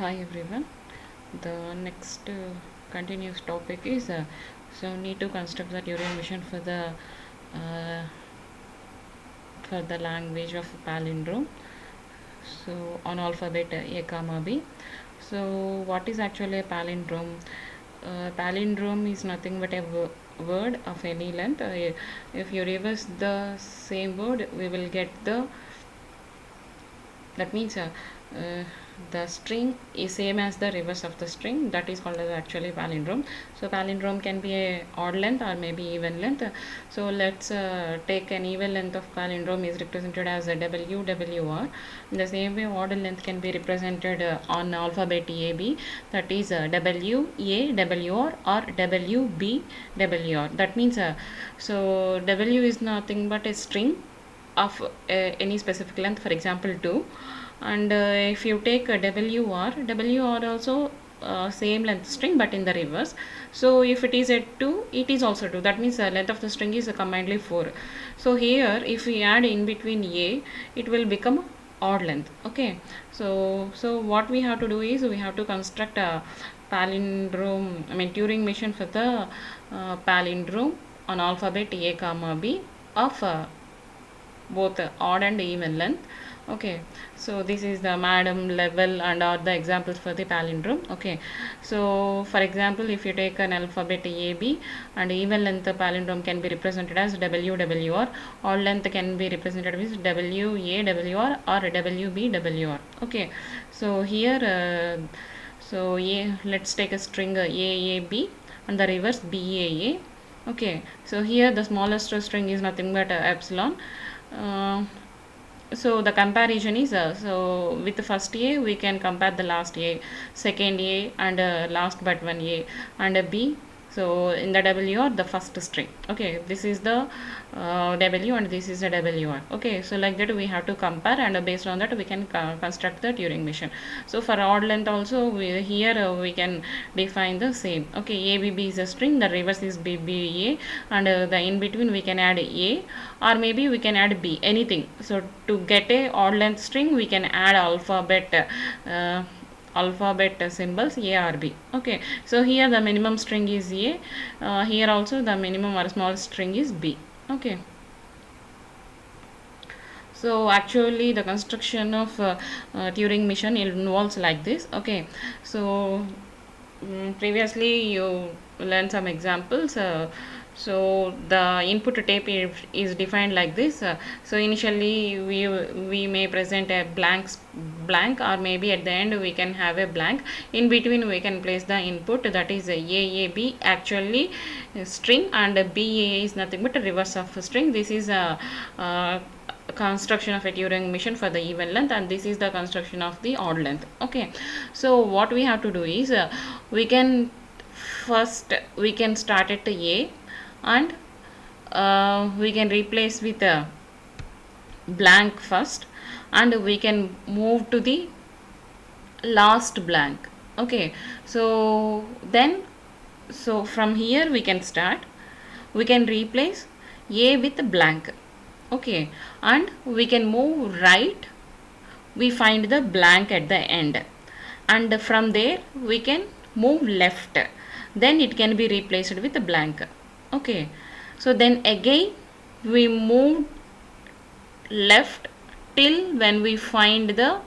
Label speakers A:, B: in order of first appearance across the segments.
A: Hi everyone. The next continuous topic is need to construct the Turing machine uh, for the language of palindrome. So on alphabet A comma B. So what is actually a palindrome? Palindrome is nothing but a word of any length. If you reverse the same word, we will get that means uh, the string is same as the reverse of the string. That is called as actually palindrome. So palindrome can be a odd length or maybe even length. So let's take an even length of palindrome is represented as a WWR. In the same way, odd length can be represented on alphabet AB, that is WAWR or WBWR. That means so W is nothing but a string of any specific length, for example 2, and if you take a WR also same length string but in the reverse. So if it is at 2, it is also 2. That means the length of the string is combinedly 4. So here if we add in between A, it will become odd length. Okay, so what we have to do is we have to construct a palindrome, Turing machine for the palindrome on alphabet A comma B of both odd and even length. Okay, so this is the madam level and are the examples for the palindrome. Okay, so for example, if you take an alphabet AB and even length palindrome can be represented as WWR, odd length can be represented as WAWR or WBWR. Okay, so here let's take a string AAB and the reverse BAA. Okay, so here the smallest string is nothing but epsilon. uh, so the comparison is so with the first A we can compare the last A, second A, and last but one A, and a B. So in the WR the first string. Okay, this is the W and this is the WR. Okay, so like that we have to compare, and based on that we can construct the Turing machine. So for odd length also here we can define the same. Okay, ABB is a string, the reverse is BBA, and the in between we can add A or maybe we can add B, anything. So to get a odd length string we can add alphabet symbols A or B. Okay, so here the minimum string is A, here also the minimum or small string is B. Okay, so actually the construction of Turing machine involves like this. Okay, so previously you learned some examples. So the input tape is defined like this. So initially we may present a blank, or maybe at the end we can have a blank. In between we can place the input, that is a AAB actually string, and BAA is nothing but a reverse of a string. This is a construction of a Turing machine for the even length, and this is the construction of the odd length. Okay, so what we have to do is we can we can start at A, and we can replace with a blank first, and we can move to the last blank. Okay, so then so from here we can start, we can replace A with blank. Okay, and we can move right, we find the blank at the end, and from there we can move left, then it can be replaced with a blank. Okay, so then again we move left till when we find the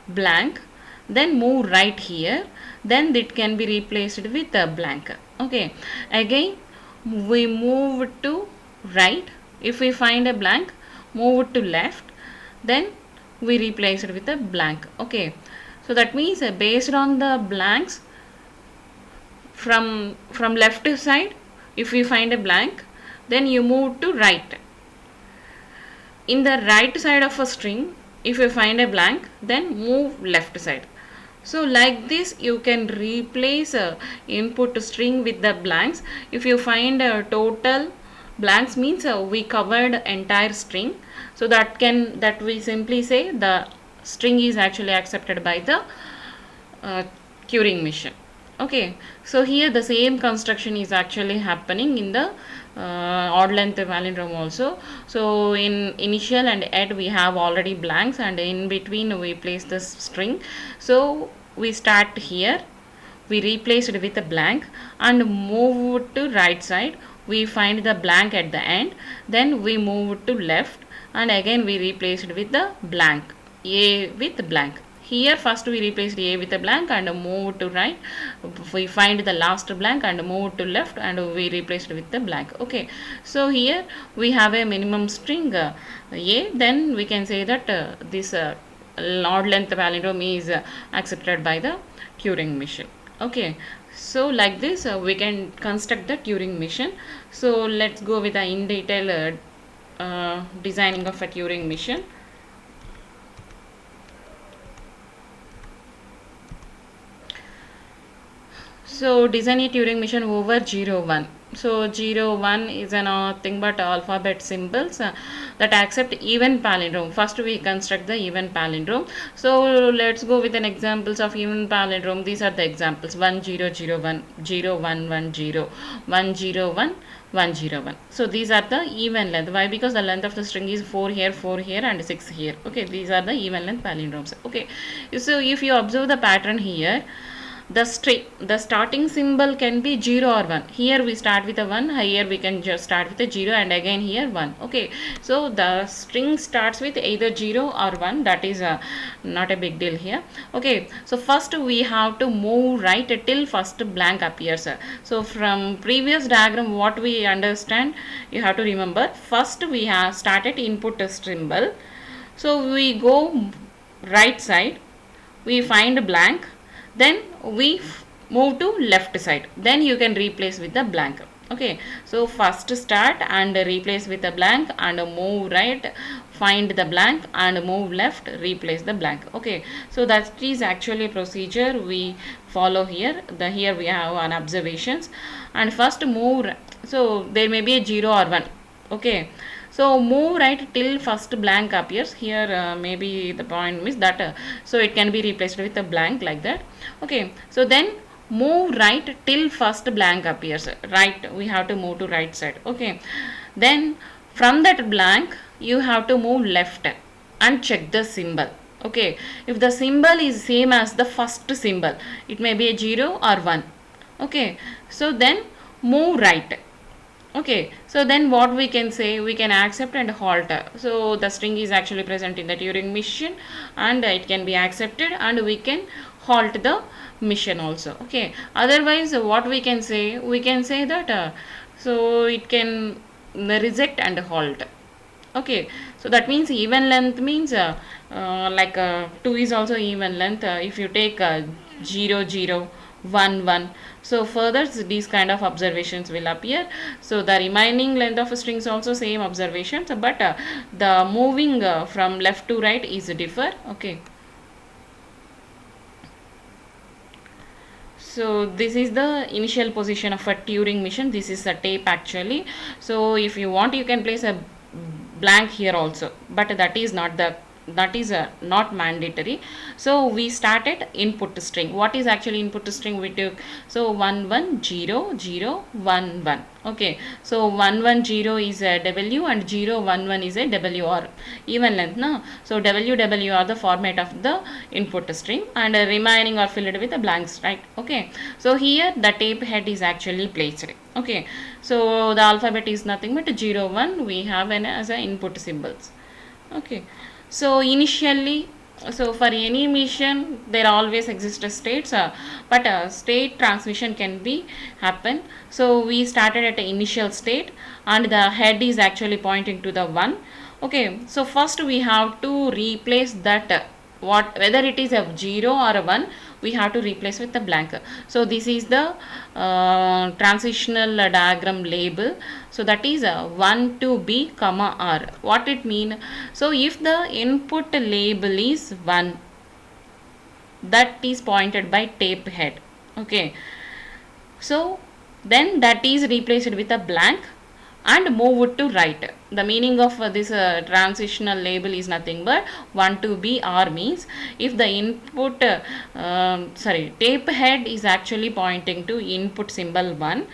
A: blank, then move right here, then it can be replaced with a blank. Okay, again we move to right, if we find a blank, move it to left, then we replace it with a blank. Okay, so that means based on the blanks, from left side, if we find a blank, then you move to right. In the right side of a string, if you find a blank, then move left side. So like this you can replace a input string with the blanks. If you find a total blanks, means we covered entire string, so that we simply say the string is actually accepted by the uh, Turing machine. Okay, so here the same construction is actually happening in the odd length palindrome also. So in initial and end we have already blanks, and in between we place the string. So we start here, we replace it with a blank and move it to right side, we find the blank at the end, then we move it to left and again we replace it with the blank, a with blank. Here first we replaced a with a blank and move to right, we find the last blank and move to left and we replaced with the blank. Okay, so here we have a minimum string a, then we can say that this odd length palindrome is accepted by the Turing machine. Okay, so like this we can construct the Turing machine. So let's go with the in detail designing of a Turing machine. So design a Turing machine over 0 1. So 0 1 is nothing but alphabet symbols that accept even palindrome. First we construct the even palindrome. So let's go with an examples of even palindrome. These are the examples: 1 0 0 1, 0 1 1 0, 1 0 1 1 0 1. So these are the even length. Why? Because the length of the string is 4 here and 6 here. Okay, these are the even length palindromes. Okay, so if you observe the pattern here, the starting symbol can be 0 or 1. Here we start with a 1, here we can just start with a 0 and again here 1. Okay, so the string starts with either 0 or 1, that is not a big deal here. Okay, so first we have to move right till first blank appears. So from previous diagram what we understand, you have to remember, first we have started input symbol, so we go right side, we find blank, then we move to left side, then you can replace with the blank. Okay, so first start and replace with the blank and move right, find the blank and move left, replace the blank. Okay, so that is actually a procedure we follow here. Here we have an observations and first move, so there may be a 0 or 1. Okay, so move right till first blank appears. Here maybe the point is that so it can be replaced with a blank like that. Okay, so then move right till first blank appears. Right, we have to move to right side. Okay, then from that blank you have to move left and check the symbol. Okay, if the symbol is same as the first symbol, it may be a 0 or 1. Okay, so then move right. Okay, so then what we can say, we can accept and halt. So the string is actually present in the Turing machine and it can be accepted and we can halt the mission also. Okay, otherwise what we can say that so it can reject and halt. Okay, so that means even length means like 2 is also even length. If you take 0 0 1 1, so further these kind of observations will appear. So the remaining length of strings also same observations, but the moving from left to right is differ. Okay, so this is the initial position of a Turing machine. This is a tape actually. So if you want you can place a blank here also, but that is not mandatory. So we started input string. What is actually input string we took? So 1 1 0 0 1 1. Okay, so 1 1 0 is a W and 0 1 1 is a WR, even length. No, so WW are the format of the input string and remaining are filled with the blanks, right? Okay, so here the tape head is actually placed. Okay, so the alphabet is nothing but 0 1 we have as a input symbols. Okay, so initially, so for any mission there always exist states, but state transmission can be happen. So we started at the initial state and the head is actually pointing to the 1. Okay, so first we have to replace that whether it is a 0 or a 1, we have to replace with the blank. So this is the transitional diagram label. So that is 1 to B comma R. What it mean? So if the input label is 1, that is pointed by tape head. Okay, so then that is replaced with a blank and move it to right. The meaning of this transitional label is nothing but 1 to B R means if the input tape head is actually pointing to input symbol 1,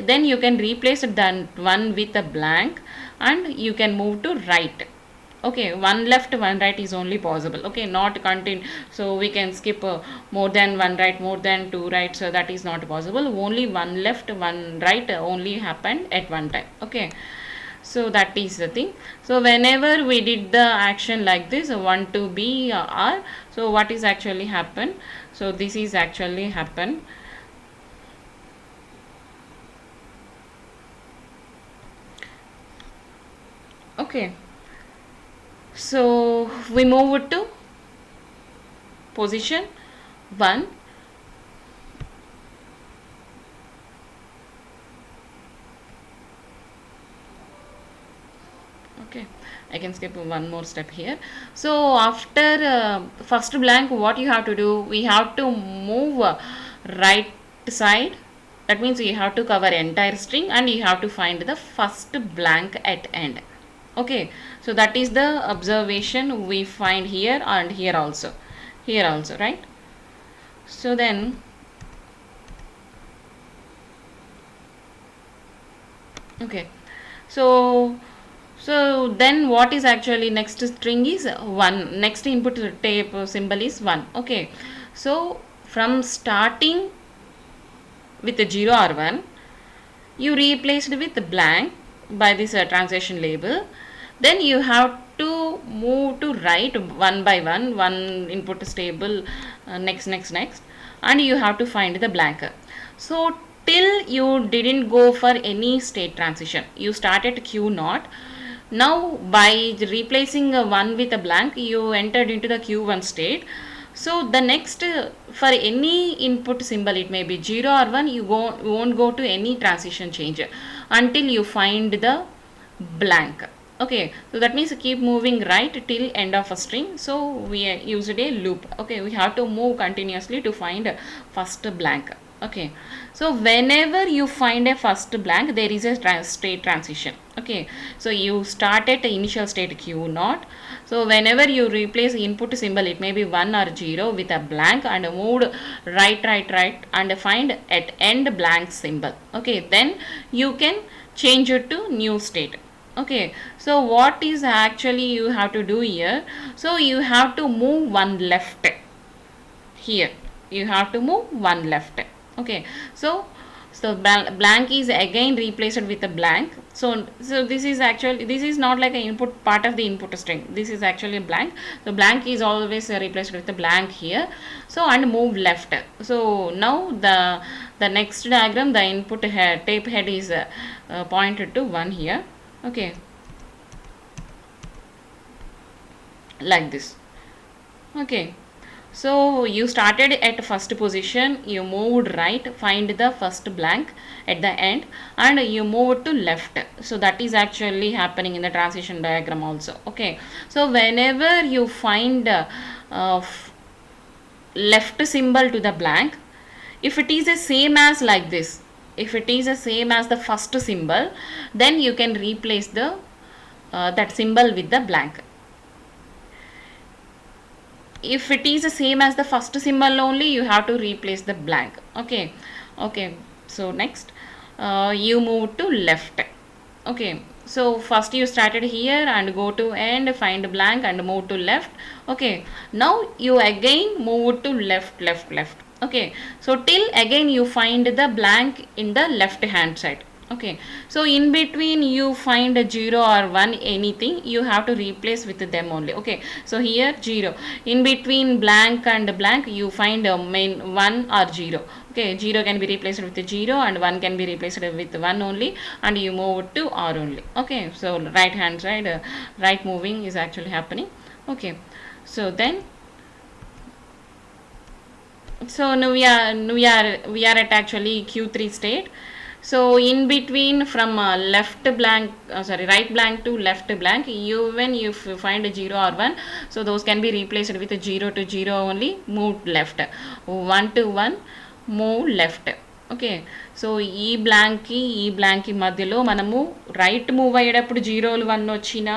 A: then you can replace that 1 with a blank and you can move to right. Okay, one left one right is only possible. Okay, not continue, so we can skip more than one right, more than two right, so that is not possible. Only one left one right only happened at one time. Okay, so that is the thing. So whenever we did the action like this, 1 to b r, so what is actually happen? So this is actually happen. Okay, so we move it to position 1. Okay, I can skip one more step here. So after first blank, what you have to do, we have to move right side. That means you have to cover entire string and you have to find the first blank at end. Okay, so that is the observation we find here and here also, right? So then, okay, so then what is actually next string is 1, next input tape symbol is 1. Okay, so from starting with the 0 or 1, you replaced with blank by this transition label. Then you have to move to right one by one, one input stable, next, and you have to find the blank. So till you didn't go for any state transition, you started q naught. Now by replacing a 1 with a blank, you entered into the q1 state. So the next, for any input symbol, it may be 0 or 1, you won't go to any transition change until you find the blank. Okay, so that means keep moving right till end of a string. So we used a loop. Okay, we have to move continuously to find first blank. Okay, so whenever you find a first blank, there is a state transition. Okay, so you start at initial state q naught. So whenever you replace input symbol, it may be 1 or 0 with a blank and moved right and find at end blank symbol. Okay, then you can change it to new state. Okay, so what is actually you have to do here? So you have to move one left here. You have to move one left. Okay, so blank is again replaced with a blank. So this is actually, this is not like an input part of the input string. This is actually a blank. So blank is always replaced with a blank here. So and move left. So now the next diagram, the input head, tape head is pointed to 1 here. Okay, like this. Okay, so you started at first position, you moved right, find the first blank at the end, and you move to left. So that is actually happening in the transition diagram also. Okay, so whenever you find left symbol to the blank, if it is the same as like this, if it is the same as the first symbol, then you can replace the that symbol with the blank. If it is the same as the first symbol only, you have to replace the blank. Okay, okay, so next you move to left. Okay, so first you started here and go to end, find blank and move to left. Okay, now you again move to left. Okay, so till again you find the blank in the left hand side. Okay, so in between you find a 0 or 1, anything you have to replace with them only. Okay, so here 0, in between blank and blank you find a main 1 or 0. Okay, 0 can be replaced with 0 and 1 can be replaced with 1 only, and you move to r only. Okay, so right hand side, right moving is actually happening. Okay, so then, so now we are at actually q3 state. So in between from right blank to left blank, when you find a 0 or 1, so those can be replaced with a 0 to 0 only, move left. 1 to 1, move left. Okay. So, ఈ బ్లాంక్‌కి మధ్యలో మనము right move అయ్యేటప్పుడు 0లు 1 వచ్చినా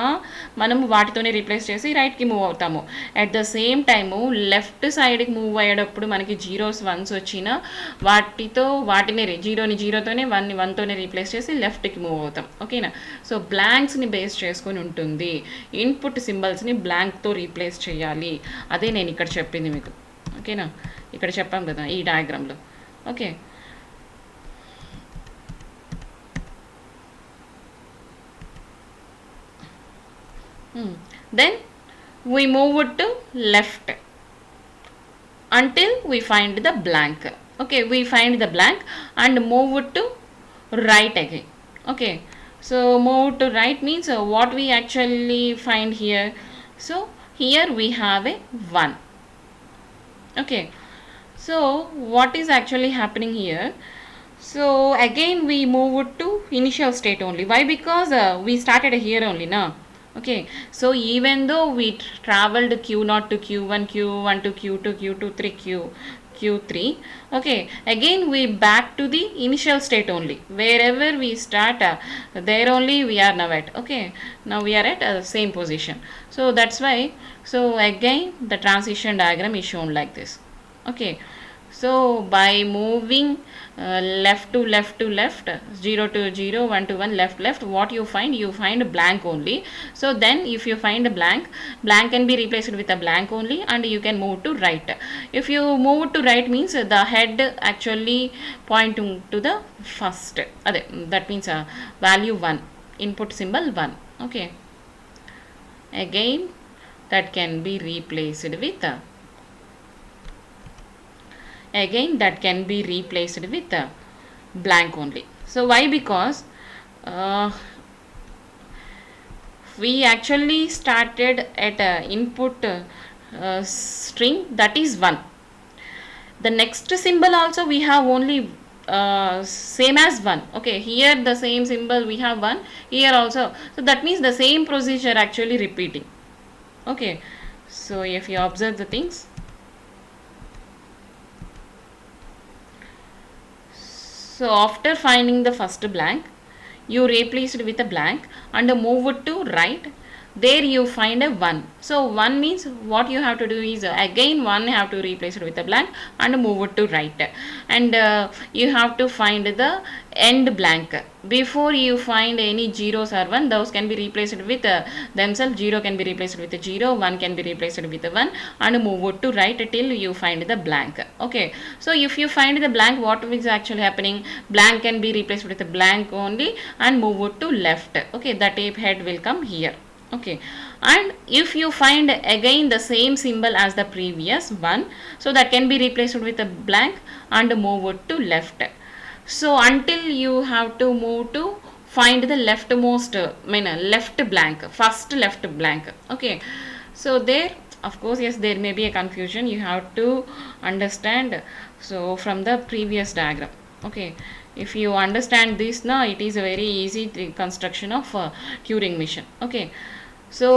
A: మనము వాటితోనే replace చేసి రైట్‌కి move అవుతాము. At the same time left సైడ్‌కి మూవ్ అయ్యేటప్పుడు మనకి 0స్ 1స్ వచ్చినా వాటిని 0ని 0తోనే 1ని 1తోనే రీప్లేస్ చేసి లెఫ్ట్‌కి మూవ్ అవుతాం. ఓకేనా. సో, బ్లాంక్స్‌ని బేస్ చేసుకొని ఉంటుంది. ఇన్‌పుట్ సింబల్స్‌ని బ్లాంక్‌తో రీప్లేస్ చేయాలి. అదే నేను ఇక్కడ చెప్పింది మీకు. ఓకేనా. ఇక్కడ చెప్పాం కదా ఈ డయాగ్రామ్‌లో. Okay. Then we move it to left until we find the blank. Okay, we find the blank and move it to right again. Okay, so move to right means what we actually find here. So here we have a 1. Okay, so what is actually happening here? So again we move it to initial state only. Why? Because we started here only now. Okay, so even though we traveled q0 to q1, q1 to q2, q2 3, q3, okay, again we back to the initial state only. Wherever we start, there only we are now at. Okay, now we are at same position. So that's why, so again the transition diagram is shown like this. Okay, so by moving left to left to left, 0 to 0, 1 to 1, left left, what you find blank only. So then if you find a blank can be replaced with a blank only, and you can move to right. If you move to right means the head actually pointing to the first, that means value 1, input symbol 1. Okay, again that can be replaced with blank only. So why? Because we actually started at input string that is 1. The next symbol also we have only same as 1. Okay, here the same symbol we have 1, here also. So that means the same procedure actually repeating. Okay, so if you observe the things, so after finding the first blank, you replace it with a blank and move it to right. There you find a 1. So 1 means what you have to do is again 1 have to replace it with a blank and move it to right. And you have to find the end blank. Before you find any zeros or 1, those can be replaced with themselves. 0 can be replaced with a 0, 1 can be replaced with a 1, and move it to right till you find the blank. Okay, so if you find the blank, what is actually happening? Blank can be replaced with a blank only and move it to left. Okay, the tape head will come here. Okay, and if you find again the same symbol as the previous one, so that can be replaced with a blank and move it to left. So until you have to move to find the leftmost left blank, first left blank. Okay, so there of course yes there may be a confusion, you have to understand. So from the previous diagram, okay, if you understand this now, it is a very easy construction of Turing machine. Okay, so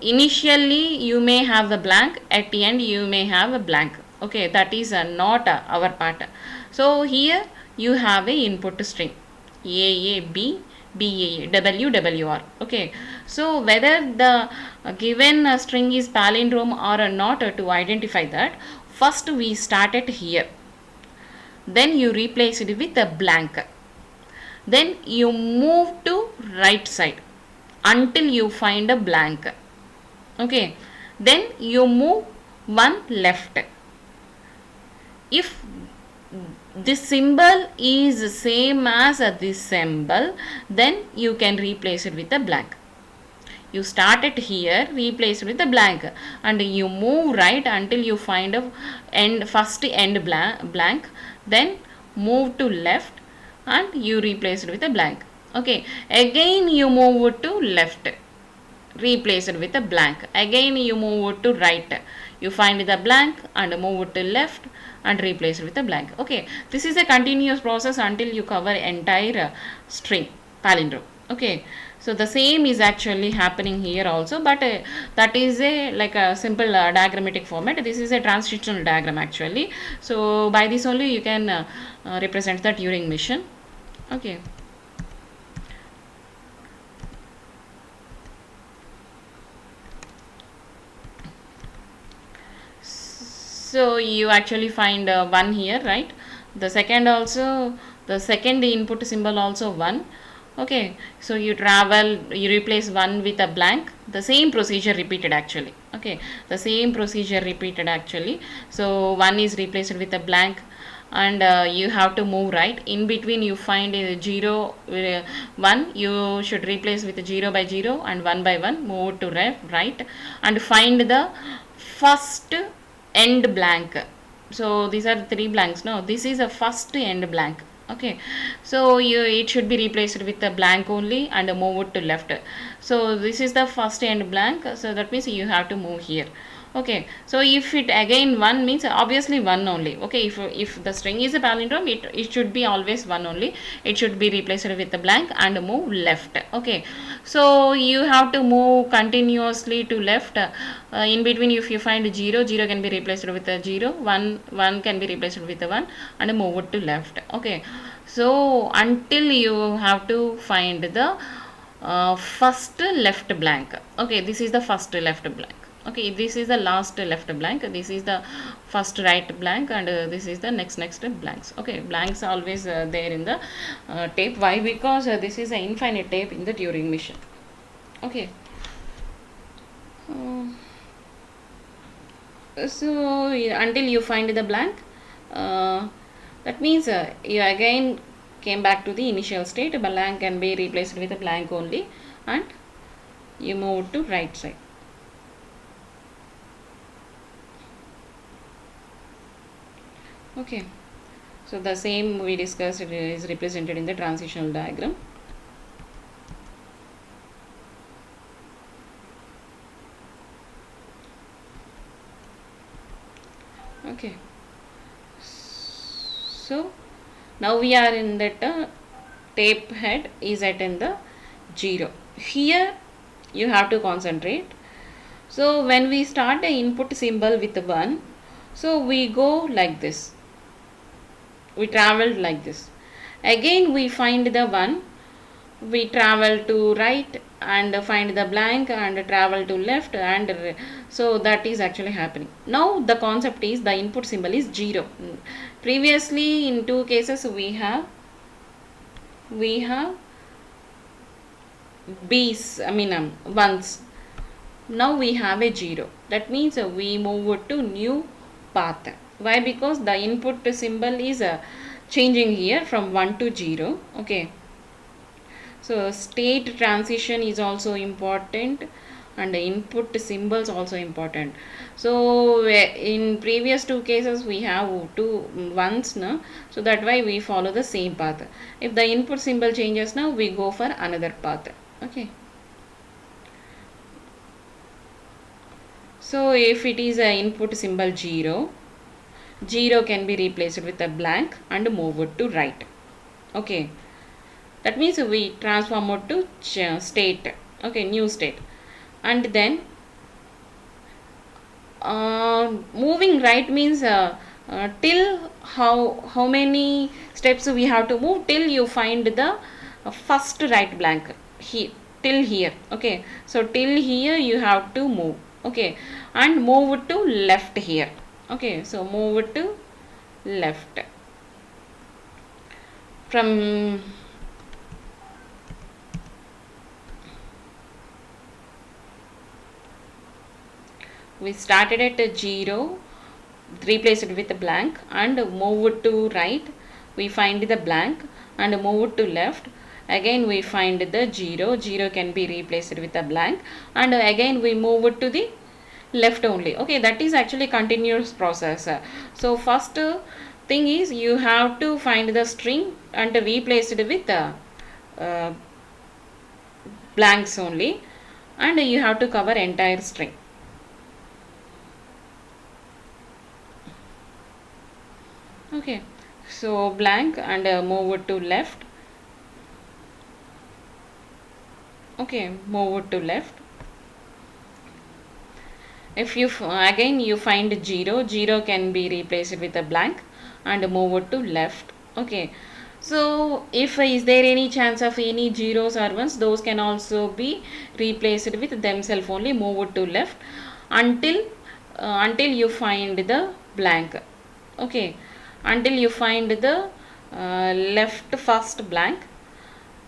A: initially you may have the blank, at the end you may have a blank. Okay, that is not our part. So here you have a input string AAB, BAA, WWR. Okay, so whether the given string is palindrome or not, to identify that, first we start it here, then you replace it with a blank, then you move to right side until you find a blank. Okay, then you move one left. If this symbol is same as this symbol, then you can replace it with a blank. You start it here, replace it with a blank, and you move right until you find a first end blank, then move to left and you replace it with a blank. Okay, again you move it to left, replace it with a blank, again you move it to right, you find the blank and move it to left and replace it with a blank. Okay, this is a continuous process until you cover entire string palindrome. Okay, So the same is actually happening here also, but that is a like a simple diagrammatic format. This is a transitional diagram actually. So by this only you can represent the Turing machine. Okay. So you actually find 1 here, right? The second also, the second input symbol also 1. Okay, so you travel, you replace 1 with a blank. The same procedure repeated actually. Okay, the same procedure repeated actually. So 1 is replaced with a blank, and you have to move right. In between you find a 0, 1, you should replace with 0 by 0 and 1 by 1, move to right, and find the first end blank. So these are three blanks. No, this is a first end blank. Okay, so you, it should be replaced with a blank only and move it to left. So this is the first end blank, so that means you have to move here. Okay, so if it again 1 means obviously 1 only. Okay, if the string is a palindrome, it should be always 1 only. It should be replaced with a blank and move left. Okay, so you have to move continuously to left. In between if you find 0, 0 can be replaced with a 0, 1, 1 can be replaced with a 1 and move it to left. Okay, so until you have to find the first left blank. Okay, this is the first left blank. Okay, this is the last left blank, this is the first right blank, and this is the next blanks. Okay, blanks are always there in the tape. Why? Because this is an infinite tape in the Turing machine. Okay, so until you find the blank, uh, that means you again came back to the initial state. A blank can be replaced with a blank only, and you move to right side. Okay, so the same we discussed is represented in the transitional diagram. Okay, so now we are in that tape head is at in the 0. Here you have to concentrate. So when we start the input symbol with 1, so we go like this, we traveled like this. Again we find the 1, we travel to right and find the blank and travel to left, and so that is actually happening. Now the concept is the input symbol is 0. Previously in two cases we have b's, I mean ones. Now we have a 0. That means we move to new path. Why? Because the input symbol is changing here from 1 to 0. Okay, so state transition is also important, and the input symbols also important. So in previous two cases we have two ones now, so that why we follow the same path. If the input symbol changes now, we go for another path. Okay, so if it is a input symbol 0, 0 can be replaced with a blank and move it to right. Okay, that means we transform it to state. Okay, new state, and then moving right means till how many steps we have to move till you find the first right blank here, till here. Okay, so till here you have to move. Okay, and move it to left here. Okay, so move it to left from we started at a 0, replace it with a blank and move it to right. We find the blank and move it to left. Again we find the 0, 0 can be replaced with a blank, and again we move it to the left only. Okay, that is actually continuous process. So first thing is you have to find the string and replace it with uh, blanks only, and you have to cover entire string. Okay, so blank and move it to left. Okay, move it to left. If you again you find 0, 0 can be replaced with a blank and move it to left. Okay, so if is there any chance of any zeros or ones, those can also be replaced with themselves only. Move it to left until until you find the blank. Okay, until you find the left first blank,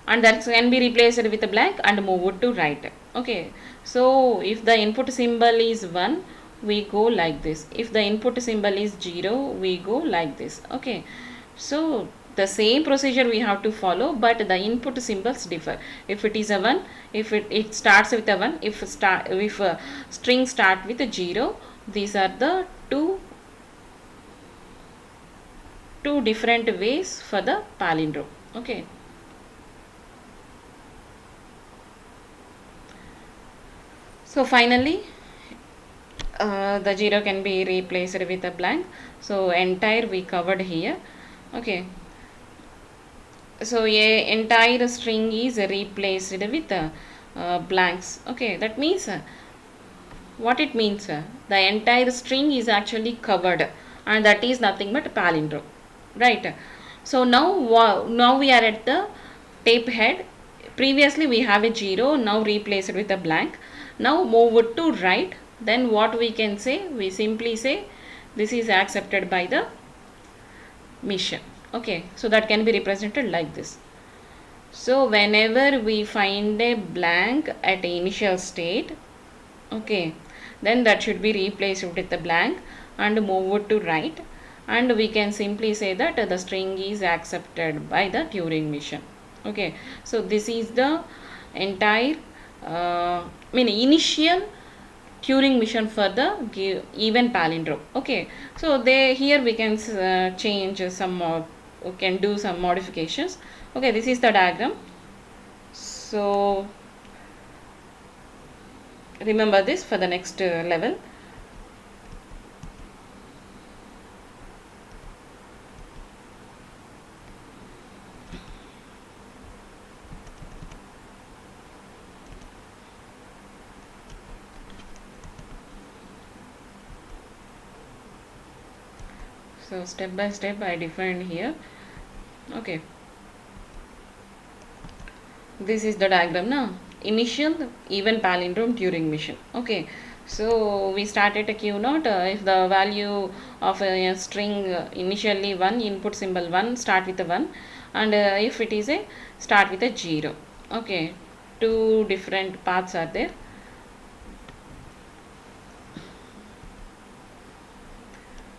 A: and that can be replaced with a blank and move it to right. Okay, so if the input symbol is 1, we go like this. If the input symbol is 0, we go like this. Okay, so the same procedure we have to follow, but the input symbols differ. If it is a 1, if it starts with a 1, if string start with a 0, these are the two different ways for the palindrome. Okay, so finally the 0 can be replaced with a blank. So entire we covered here. Okay, so a entire string is replaced with blanks. Okay, that means what it means, the entire string is actually covered, and that is nothing but palindrome, right? So now we are at the tape head. Previously we have a 0, now replace it with a blank. Now move it to right. Then what we can say, we simply say this is accepted by the mission. Okay, so that can be represented like this. So whenever we find a blank at initial state, okay, then that should be replaced with the blank and move it to right, and we can simply say that the string is accepted by the Turing mission. Okay, so this is the entire initial Turing mission for the even palindrome. Okay, so here we can change some we can do some modifications. Okay, this is the diagram. So remember this for the next level. So step by step I defined here. Okay, this is the diagram now. Initial even palindrome Turing mission. Okay, so we start at a q naught. If the value of a string initially 1, input symbol 1, start with a 1, and if it is a start with a 0. Okay, two different paths are there.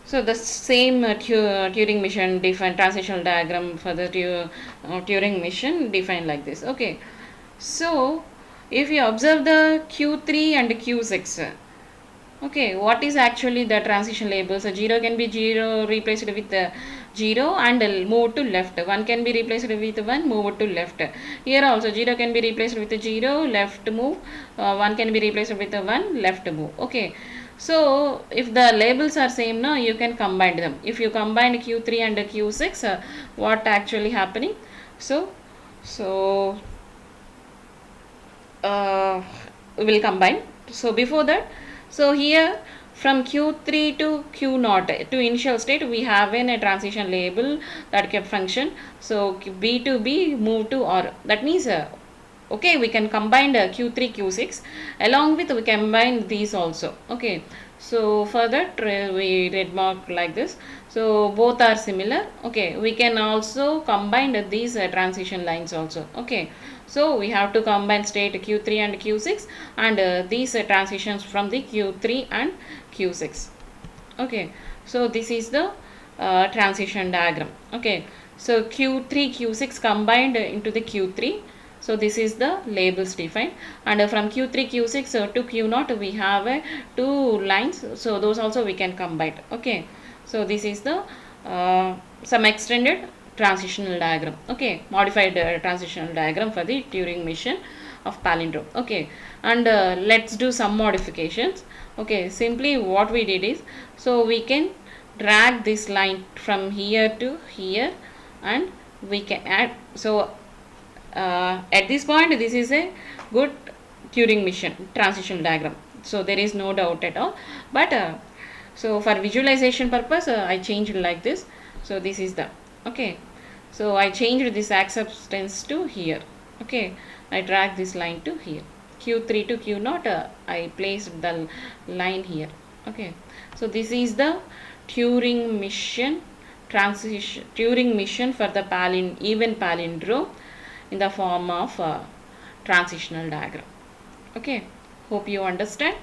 A: So the same Turing mission define transitional diagram for the Turing mission defined like this. Okay, so if you observe the Q3 and Q6, okay, what is actually the transition labels? So 0 can be 0 replaced with 0 and move to left. 1 can be replaced with 1, move it to left. Here also 0 can be replaced with 0, left move. 1 can be replaced with 1, left move. Okay. So if the labels are same now, you can combine them. If you combine Q3 and Q6, what actually happening? So we will combine. So before that, so here from Q3 to Q naught to initial state, we have a transition label that can function. So B to B move to R. That means okay, we can combine Q3 Q6 along with we combine these also. Okay, so for that we red mark like this. So both are similar. Okay, we can also combine these transition lines also. Okay, so we have to combine state Q3 and Q6 and these transitions from the Q3 and Q6. Okay, so this is the transition diagram. Okay, so Q3 Q6 combined into the Q3. So this is the labels defined, and from Q3 Q6 to Q naught we have two lines, so those also we can combine. Okay, so this is the some extended transitional diagram. Okay, modified transitional diagram for the Turing mission of palindrome. Okay, and let's do some modifications. Okay, simply what we did is, so we can drag this line from here to here, and we can add, so At this point, this is a good Turing mission transition diagram. So there is no doubt at all. But so for visualization purpose, I changed like this. So this is the okay. So I changed this acceptance to here. Okay, I drag this line to here. Q3 to Q0. I placed the line here. Okay, so this is the Turing mission transition. Turing mission for the even palindrome in the form of transitional diagram. Okay, hope you understand.